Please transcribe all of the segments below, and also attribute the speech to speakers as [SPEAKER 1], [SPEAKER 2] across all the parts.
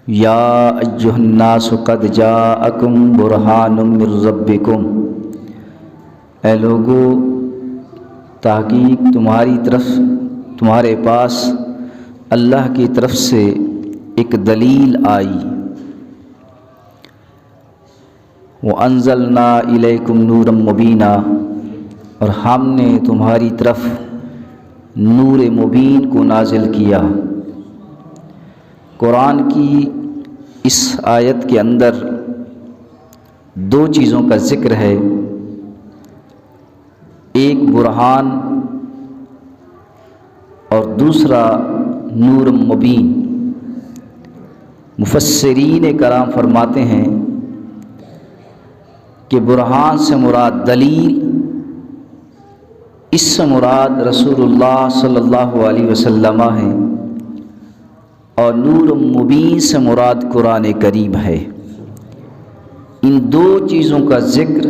[SPEAKER 1] یا ایھا الناس قد جاءکم برہان من ربکم، اے لوگو تحقیق تمہارے پاس اللہ کی طرف سے ایک دلیل آئی۔ وَأَنزَلْنَا إِلَيْكُمْ نُورًا مُبِينًا، اور ہم نے تمہاری طرف نور مبین کو نازل کیا۔ قرآن کی اس آیت کے اندر دو چیزوں کا ذکر ہے، ایک برہان اور دوسرا نور مبین۔ مفسرین کرام فرماتے ہیں کہ برہان سے مراد دلیل، اس سے مراد رسول اللہ صلی اللہ علیہ وسلم ہے، اور نور مبین سے مراد قرآن کریم ہے۔ ان دو چیزوں کا ذکر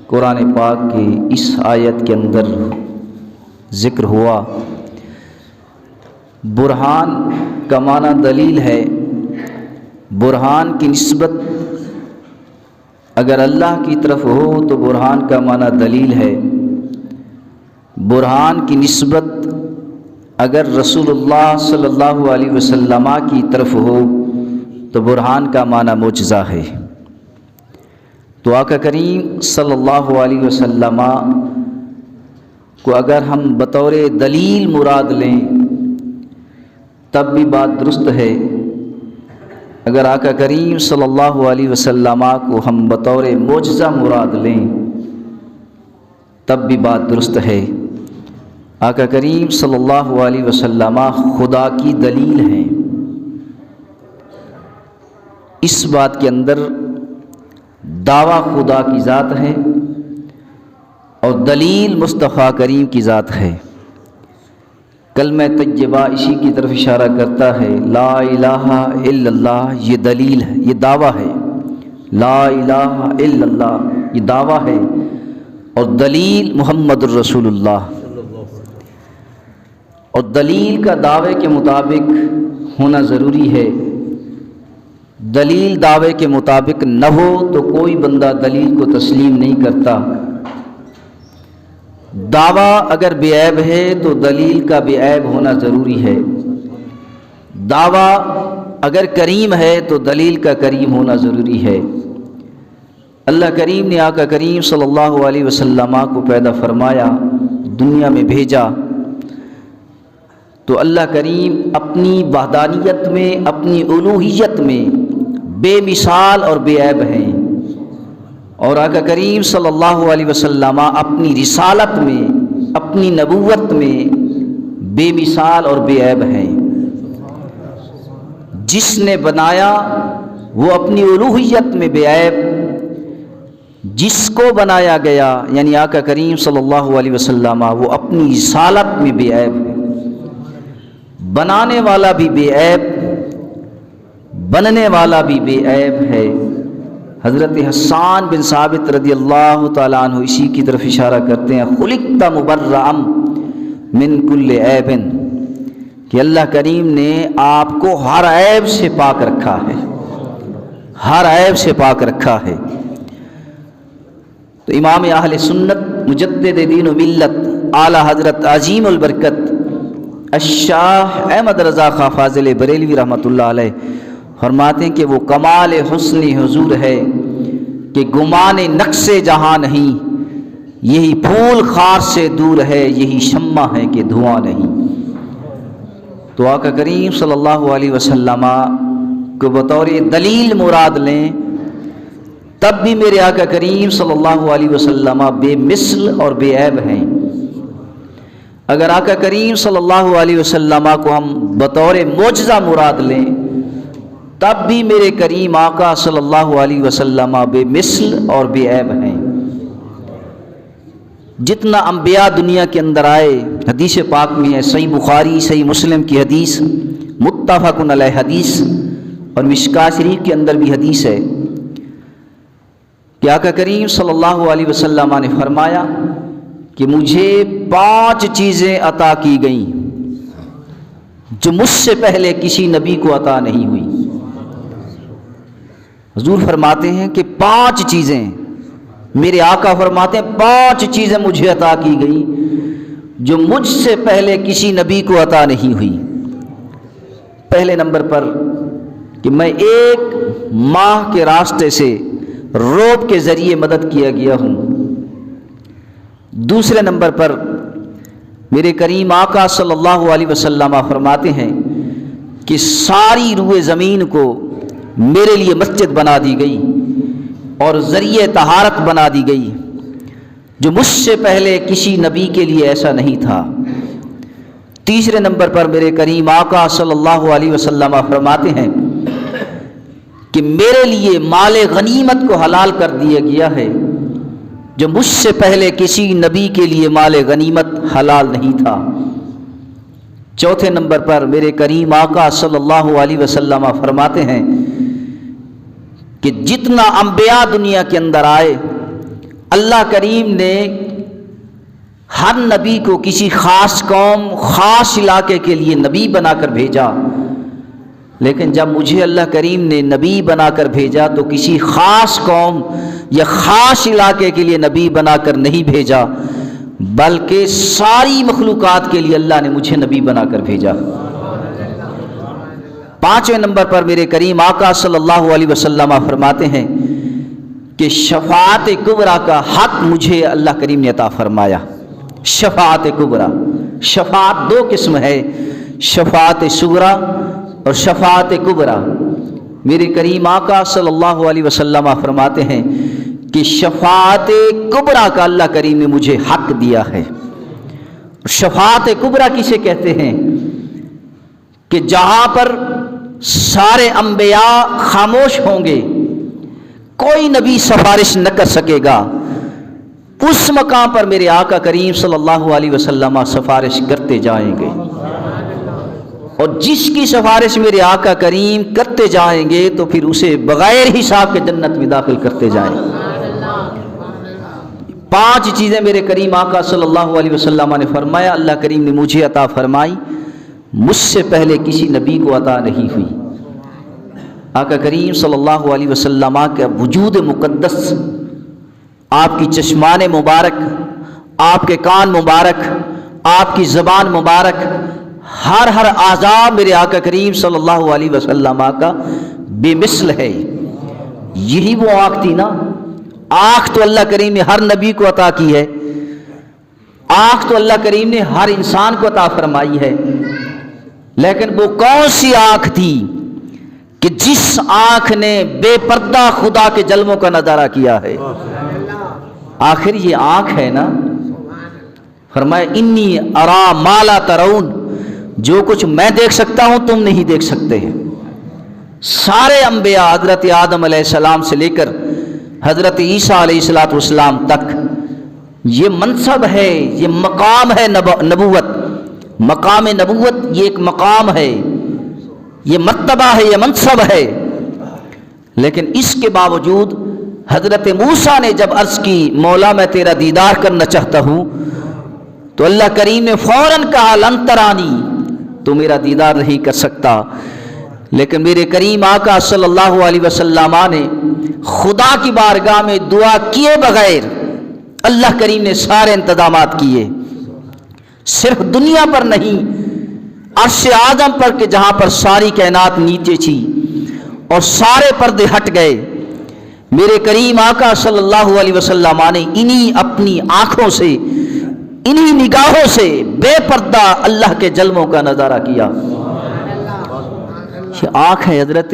[SPEAKER 1] قرآن پاک کی اس آیت کے اندر ذکر ہوا۔ برہان کا معنی دلیل ہے۔ برہان کی نسبت اگر اللہ کی طرف ہو تو برہان کا معنی دلیل ہے، برہان کی نسبت اگر رسول اللہ صلی اللہ علیہ وسلم کی طرف ہو تو برہان کا معنی معجزہ ہے۔ تو آقا کریم صلی اللہ علیہ وسلم کو اگر ہم بطور دلیل مراد لیں تب بھی بات درست ہے، اگر آقا کریم صلی اللہ علیہ وسلم کو ہم بطور معجزہ مراد لیں تب بھی بات درست ہے۔ آقا کریم صلی اللہ علیہ وسلم خدا کی دلیل ہیں۔ اس بات کے اندر دعویٰ خدا کی ذات ہے اور دلیل مصطفیٰ کریم کی ذات ہے۔ کلمہ طیبہ اسی کی طرف اشارہ کرتا ہے، لا الہ الا اللہ یہ دلیل ہے، یہ دعویٰ ہے۔ لا الہ الا اللہ یہ دعویٰ ہے، اور دلیل محمد الرسول اللہ۔ اور دلیل کا دعوے کے مطابق ہونا ضروری ہے۔ دلیل دعوے کے مطابق نہ ہو تو کوئی بندہ دلیل کو تسلیم نہیں کرتا۔ دعویٰ اگر بے عیب ہے تو دلیل کا بے عیب ہونا ضروری ہے۔ دعویٰ اگر کریم ہے تو دلیل کا کریم ہونا ضروری ہے۔ اللہ کریم نے آقا کریم صلی اللہ علیہ وسلم کو پیدا فرمایا، دنیا میں بھیجا، تو اللہ کریم اپنی وحدانیت میں، اپنی الوہیت میں بے مثال اور بے عیب ہیں، اور آقا کریم صلی اللہ علیہ وسلم اپنی رسالت میں، اپنی نبوت میں بے مثال اور بے عیب ہیں۔ جس نے بنایا وہ اپنی الوہیت میں بے عیب، جس کو بنایا گیا یعنی آقا کریم صلی اللہ علیہ وسلم وہ اپنی رسالت میں بے عیب ہے۔ بنانے والا بھی بے عیب، بننے والا بھی بے عیب ہے۔ حضرت حسان بن ثابت رضی اللہ تعالیٰ عنہ اسی کی طرف اشارہ کرتے ہیں، خلقت مبرأ من کل عیب، کہ اللہ کریم نے آپ کو ہر عیب سے پاک رکھا ہے، ہر عیب سے پاک رکھا ہے۔ تو امام اہل سنت مجدد دین و ملت اعلیٰ حضرت عظیم البرکت الشاہ احمد رضا خاں فاضل بریلوی رحمۃ اللہ علیہ فرماتے ہیں کہ وہ کمال حسن حضور ہے کہ گمان نقص جہاں نہیں، یہی پھول خار سے دور ہے، یہی شمع ہے کہ دھواں نہیں۔ تو آقا کریم صلی اللہ علیہ وسلم کو بطور دلیل مراد لیں تب بھی میرے آقا کریم صلی اللہ علیہ وسلم بے مثل اور بے عیب ہیں۔ اگر آقا کریم صلی اللہ علیہ وسلم کو ہم بطور معجزہ مراد لیں تب بھی میرے کریم آقا صلی اللہ علیہ وسلم بے مثل اور بے عیب ہیں۔ جتنا انبیاء دنیا کے اندر آئے، حدیث پاک میں ہے، صحیح بخاری صحیح مسلم کی حدیث، متفق علیہ حدیث، اور مشکاہ شریف کے اندر بھی حدیث ہے کہ آقا کریم صلی اللہ علیہ وسلم نے فرمایا کہ مجھے 5 چیزیں عطا کی گئیں جو مجھ سے پہلے کسی نبی کو عطا نہیں ہوئی۔ حضور فرماتے ہیں کہ 5 چیزیں، میرے آقا فرماتے ہیں 5 چیزیں مجھے عطا کی گئی جو مجھ سے پہلے کسی نبی کو عطا نہیں ہوئی۔ پہلے نمبر پر کہ میں ایک ماہ کے راستے سے روب کے ذریعے مدد کیا گیا ہوں۔ دوسرے نمبر پر میرے کریم آقا صلی اللہ علیہ وسلم فرماتے ہیں کہ ساری روئے زمین کو میرے لیے مسجد بنا دی گئی اور ذریعہ طہارت بنا دی گئی، جو مجھ سے پہلے کسی نبی کے لیے ایسا نہیں تھا۔ تیسرے نمبر پر میرے کریم آقا صلی اللہ علیہ وسلم فرماتے ہیں کہ میرے لیے مال غنیمت کو حلال کر دیا گیا ہے، جو مجھ سے پہلے کسی نبی کے لیے مال غنیمت حلال نہیں تھا۔ چوتھے نمبر پر میرے کریم آقا صلی اللہ علیہ وسلم فرماتے ہیں کہ جتنا انبیاء دنیا کے اندر آئے، اللہ کریم نے ہر نبی کو کسی خاص قوم، خاص علاقے کے لیے نبی بنا کر بھیجا، لیکن جب مجھے اللہ کریم نے نبی بنا کر بھیجا تو کسی خاص قوم یا خاص علاقے کے لیے نبی بنا کر نہیں بھیجا، بلکہ ساری مخلوقات کے لیے اللہ نے مجھے نبی بنا کر بھیجا۔ پانچویں نمبر پر میرے کریم آقا صلی اللہ علیہ وسلم فرماتے ہیں کہ شفاعت کبریٰ کا حق مجھے اللہ کریم نے عطا فرمایا۔ شفاعت کبریٰ، شفاعت 2 قسم ہے، شفاعت صغریٰ اور شفاعت کبریٰ۔ میرے کریم آقا صلی اللہ علیہ وسلم فرماتے ہیں کہ شفاعت کبریٰ کا اللہ کریم نے مجھے حق دیا ہے۔ شفاعت کبریٰ کسے کہتے ہیں؟ کہ جہاں پر سارے انبیاء خاموش ہوں گے، کوئی نبی سفارش نہ کر سکے گا، اس مقام پر میرے آقا کریم صلی اللہ علیہ وسلم سفارش کرتے جائیں گے، اور جس کی سفارش میرے آقا کریم کرتے جائیں گے تو پھر اسے بغیر حساب کے جنت میں داخل کرتے جائیں گے۔ 5 چیزیں میرے کریم آقا صلی اللہ علیہ وسلم نے فرمایا اللہ کریم نے مجھے عطا فرمائی، مجھ سے پہلے کسی نبی کو عطا نہیں ہوئی۔ آقا کریم صلی اللہ علیہ وسلم کا وجود مقدس، آپ کی چشمان مبارک، آپ کے کان مبارک، آپ کی زبان مبارک، ہر اعضاء میرے آقا کریم صلی اللہ علیہ وسلم کا بے مثل ہے۔ یہی وہ آنکھ تھی نا، آنکھ تو اللہ کریم نے ہر نبی کو عطا کی ہے، آنکھ تو اللہ کریم نے ہر انسان کو عطا فرمائی ہے، لیکن وہ کون سی آنکھ تھی کہ جس آنکھ نے بے پردہ خدا کے جلووں کا نظارہ کیا ہے؟ آخر یہ آنکھ ہے نا۔ فرمایا انی ارا ما لا ترون، جو کچھ میں دیکھ سکتا ہوں تم نہیں دیکھ سکتے ہیں۔ سارے انبیاء حضرت آدم علیہ السلام سے لے کر حضرت عیسیٰ علیہ السلام تک یہ منصب ہے، یہ مقام ہے نبوت، مقام نبوت یہ ایک مقام ہے، یہ مرتبہ ہے، یہ منصب ہے، لیکن اس کے باوجود حضرت موسیٰ نے جب عرض کی مولا میں تیرا دیدار کرنا چاہتا ہوں تو اللہ کریم نے فوراً کہا لن ترانی، تو میرا دیدار نہیں کر سکتا، لیکن میرے کریم آقا صلی اللہ علیہ وسلم نے خدا کی بارگاہ میں دعا کیے بغیر اللہ کریم نے سارے انتظامات کیے، صرف دنیا پر نہیں، عرش اعظم پر کہ جہاں پر ساری کائنات نیچے تھی اور سارے پردے ہٹ گئے، میرے کریم آقا صلی اللہ علیہ وسلم نے انہی اپنی آنکھوں سے، انہی نگاہوں سے بے پردہ اللہ کے جلووں کا نظارہ کیا۔ یہ آنکھ ہے۔ حضرت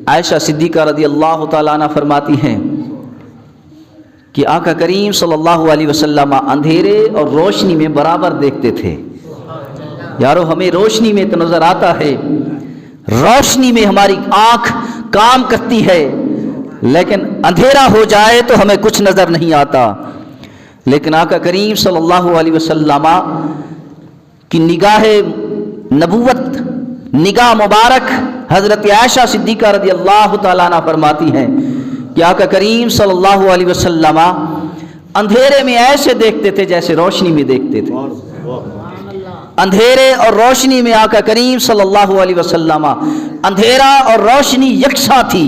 [SPEAKER 1] عائشہ صدیقہ رضی اللہ تعالیٰ عنہ فرماتی ہیں کہ آقا کریم صلی اللہ علیہ وسلم اندھیرے اور روشنی میں برابر دیکھتے تھے۔ یارو ہمیں روشنی میں تو نظر آتا ہے، روشنی میں ہماری آنکھ کام کرتی ہے، لیکن اندھیرا ہو جائے تو ہمیں کچھ نظر نہیں آتا، لیکن آقا کریم صلی اللہ علیہ وسلم کی نگاہ نبوت، نگاہ مبارک، حضرت عائشہ صدیقہ رضی اللہ تعالیٰ عنہ فرماتی ہیں کہ آقا کریم صلی اللہ علیہ وسلم اندھیرے میں ایسے دیکھتے تھے جیسے روشنی میں دیکھتے تھے۔ اندھیرے اور روشنی میں آقا کریم صلی اللہ علیہ وسلم، اندھیرا اور روشنی یکساں تھی۔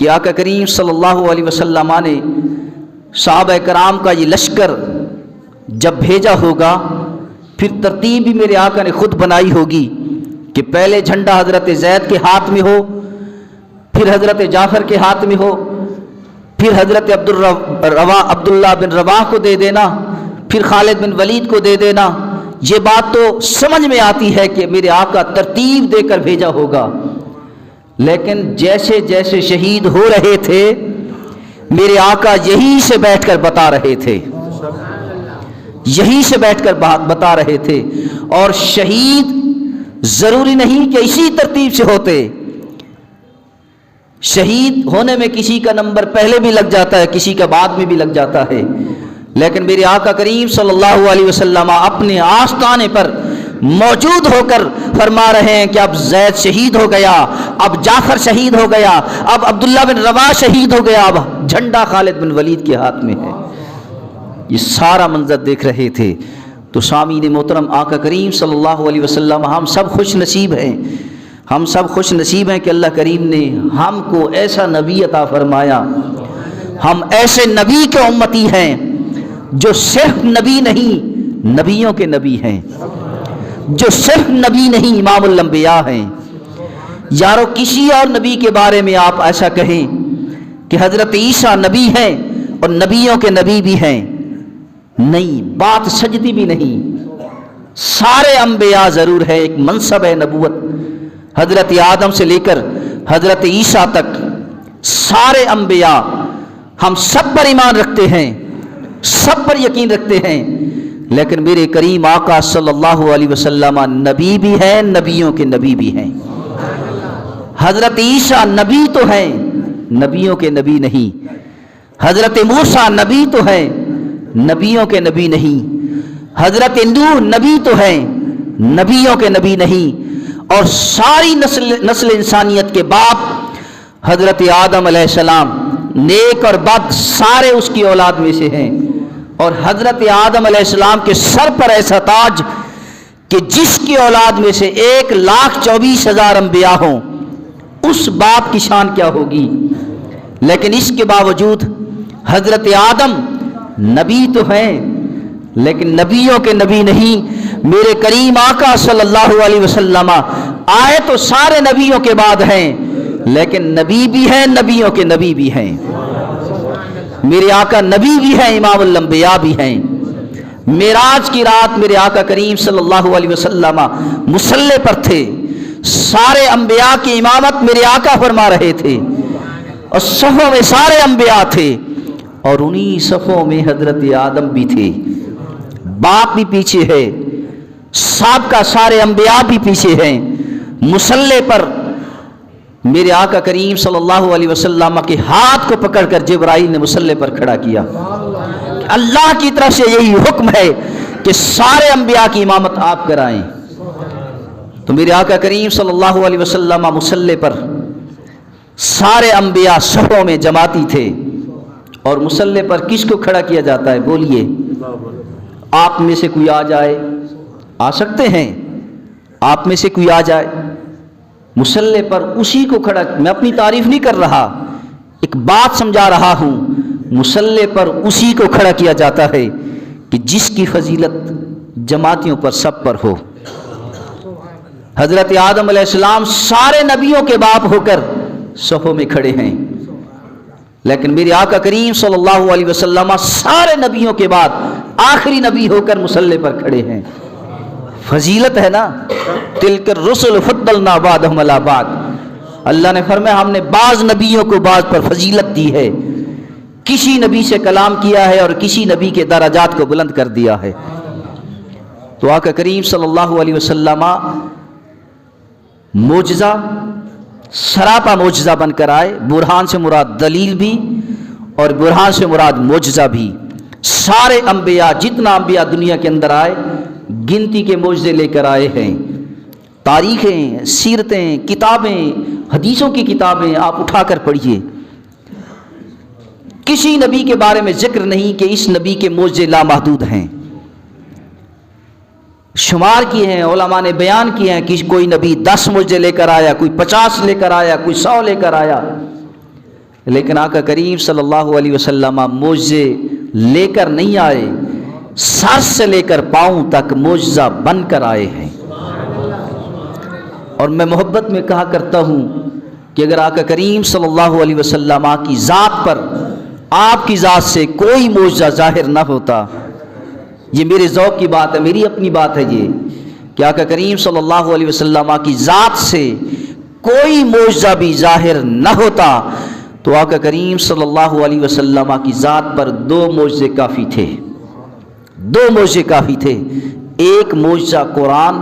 [SPEAKER 1] کہ آقا کریم صلی اللہ علیہ وسلم نے صحابہ کرام کا یہ لشکر جب بھیجا ہوگا، پھر ترتیب بھی میرے آقا نے خود بنائی ہوگی کہ پہلے جھنڈا حضرت زید کے ہاتھ میں ہو، پھر حضرت جعفر کے ہاتھ میں ہو، پھر حضرت عبداللہ بن رواح کو دے دینا، پھر خالد بن ولید کو دے دینا۔ یہ بات تو سمجھ میں آتی ہے کہ میرے آقا ترتیب دے کر بھیجا ہوگا، لیکن جیسے جیسے شہید ہو رہے تھے میرے آقا یہیں سے بیٹھ کر بتا رہے تھے، یہیں سے بیٹھ کر بتا رہے تھے۔ اور شہید ضروری نہیں کہ اسی ترتیب سے ہوتے، شہید ہونے میں کسی کا نمبر پہلے بھی لگ جاتا ہے، کسی کا بعد میں بھی لگ جاتا ہے، لیکن میرے آقا کریم صلی اللہ علیہ وسلم اپنے آستانے پر موجود ہو کر فرما رہے ہیں کہ اب زید شہید ہو گیا، اب جعفر شہید ہو گیا، اب عبداللہ بن رواح شہید ہو گیا، اب جھنڈا خالد بن ولید کے ہاتھ میں ہے۔ یہ سارا منظر دیکھ رہے تھے۔ تو سامعین محترم، آقا کریم صلی اللہ علیہ وسلم ہم سب خوش نصیب ہیں، ہم سب خوش نصیب ہیں کہ اللہ کریم نے ہم کو ایسا نبی عطا فرمایا۔ ہم ایسے نبی کے امتی ہیں جو صرف نبی نہیں، نبیوں کے نبی ہیں، جو صرف نبی نہیں، امام الانبیاء ہیں۔ یارو کسی اور نبی کے بارے میں آپ ایسا کہیں کہ حضرت عیسیٰ نبی ہیں اور نبیوں کے نبی بھی ہیں، نہیں، بات سجدی بھی نہیں۔ سارے انبیاء ضرور ہے، ایک منصب ہے نبوت، حضرت آدم سے لے کر حضرت عیسیٰ تک سارے انبیاء ہم سب پر ایمان رکھتے ہیں، سب پر یقین رکھتے ہیں، لیکن میرے کریم آقا صلی اللہ علیہ وسلم نبی بھی ہیں، نبیوں کے نبی بھی ہیں۔ حضرت عیسیٰ نبی تو ہیں، نبیوں کے نبی نہیں۔ حضرت موسیٰ نبی تو ہیں، نبیوں کے نبی نہیں۔ حضرت نوح نبی تو ہیں، نبیوں کے نبی نہیں۔ اور ساری نسل انسانیت کے باپ حضرت آدم علیہ السلام، نیک اور بد سارے اس کی اولاد میں سے ہیں۔ اور حضرت آدم علیہ السلام کے سر پر ایسا تاج کہ جس کی اولاد میں سے 1,24,000 انبیاء ہوں، اس باپ کی شان کیا ہوگی۔ لیکن اس کے باوجود حضرت آدم نبی تو ہیں لیکن نبیوں کے نبی نہیں۔ میرے کریم آقا صلی اللہ علیہ وسلم آئے تو سارے نبیوں کے بعد ہیں، لیکن نبی بھی ہیں، نبیوں کے نبی بھی ہیں۔ میرے آقا نبی بھی ہیں، امام الانبیاء بھی ہیں۔ معراج کی رات میرے آقا کریم صلی اللہ علیہ وسلم مصلی پر تھے، سارے انبیاء کی امامت میرے آقا فرما رہے تھے، اور صفوں میں سارے انبیاء تھے، اور انہی صفوں میں حضرت آدم بھی تھے۔ باپ بھی پیچھے ہے، سابقہ سارے انبیاء بھی پیچھے ہیں۔ مصلی پر میرے آقا کریم صلی اللہ علیہ وسلم کے ہاتھ کو پکڑ کر جبرائیل نے مصلی پر کھڑا کیا۔ اللہ کی طرف سے یہی حکم ہے کہ سارے انبیاء کی امامت آپ کرائیں۔ تو میرے آقا کریم صلی اللہ علیہ وسلم مصلی پر سارے انبیاء صفوں میں جماعتی تھے۔ اور مصلی پر کس کو کھڑا کیا جاتا ہے؟ بولیے، آپ میں سے کوئی آ جائے، آ سکتے ہیں؟ آپ میں سے کوئی آ جائے مصلی پر، اسی کو کھڑا، میں اپنی تعریف نہیں کر رہا، ایک بات سمجھا رہا ہوں۔ مصلی پر اسی کو کھڑا کیا جاتا ہے کہ جس کی فضیلت جماعتیوں پر سب پر ہو۔ حضرت آدم علیہ السلام سارے نبیوں کے باپ ہو کر صفوں میں کھڑے ہیں، لیکن میرے آقا کریم صلی اللہ علیہ وسلم سارے نبیوں کے بعد آخری نبی ہو کر مصلی پر کھڑے ہیں۔ فضیلت ہے نا، تلک الرسل فضلنا بعضهم علی بعض۔ اللہ نے فرمایا ہم نے بعض نبیوں کو بعض پر فضیلت دی ہے، کسی نبی سے کلام کیا ہے اور کسی نبی کے درجات کو بلند کر دیا ہے۔ تو آقا کریم صلی اللہ علیہ وسلم معجزہ، سراپا معجزہ بن کر آئے۔ برہان سے مراد دلیل بھی اور برہان سے مراد معجزہ بھی۔ سارے انبیاء، جتنا انبیاء دنیا کے اندر آئے، گنتی کے معجزے لے کر آئے ہیں۔ تاریخیں، سیرتیں، کتابیں، حدیثوں کی کتابیں آپ اٹھا کر پڑھیے، کسی نبی کے بارے میں ذکر نہیں کہ اس نبی کے معجزے لامحدود ہیں۔ شمار کیے ہیں، علماء نے بیان کیے ہیں کہ کوئی نبی 10 معجزے لے کر آیا، کوئی 50 لے کر آیا، کوئی 100 لے کر آیا، لیکن آقا کریم صلی اللہ علیہ وسلم معجزے لے کر نہیں آئے، سر سے لے کر پاؤں تک معجزہ بن کر آئے ہیں۔ اور میں محبت میں کہا کرتا ہوں کہ اگر آقا کریم صلی اللہ علیہ وسلم کی ذات پر، آپ کی ذات سے کوئی معجزہ ظاہر نہ ہوتا، یہ میرے ذوق کی بات ہے، میری اپنی بات ہے یہ، کہ آقا کریم صلی اللہ علیہ وسلم کی ذات سے کوئی معجزہ بھی ظاہر نہ ہوتا تو آقا کریم صلی اللہ علیہ وسلم کی ذات پر 2 معجزے کافی تھے، 2 معجزے کافی تھے۔ ایک معجزہ قرآن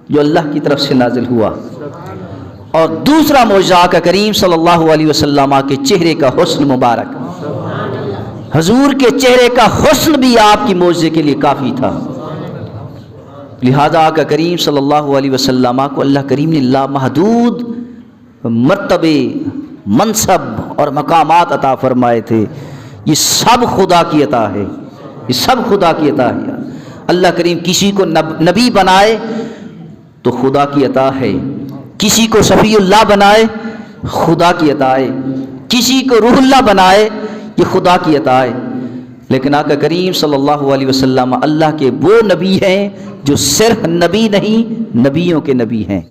[SPEAKER 1] جو اللہ کی طرف سے نازل ہوا، اور دوسرا معجزہ آقا کریم صلی اللہ علیہ وسلم کے چہرے کا حسن مبارک۔ حضور کے چہرے کا حسن بھی آپ کی معجزے کے لیے کافی تھا، لہذا آقا کریم صلی اللہ علیہ وسلم کو اللہ کریم نے لامحدود مرتبے، منصب اور مقامات عطا فرمائے تھے۔ یہ سب خدا کی عطا ہے، یہ سب خدا کی عطا ہے۔ اللہ کریم کسی کو نبی بنائے تو خدا کی عطا ہے، کسی کو صفی اللہ بنائے خدا کی عطا ہے، کسی کو روح اللہ بنائے یہ خدا کی عطا ہے۔ لیکن آقا کریم صلی اللہ علیہ وسلم اللہ کے وہ نبی ہیں جو صرف نبی نہیں، نبیوں کے نبی ہیں۔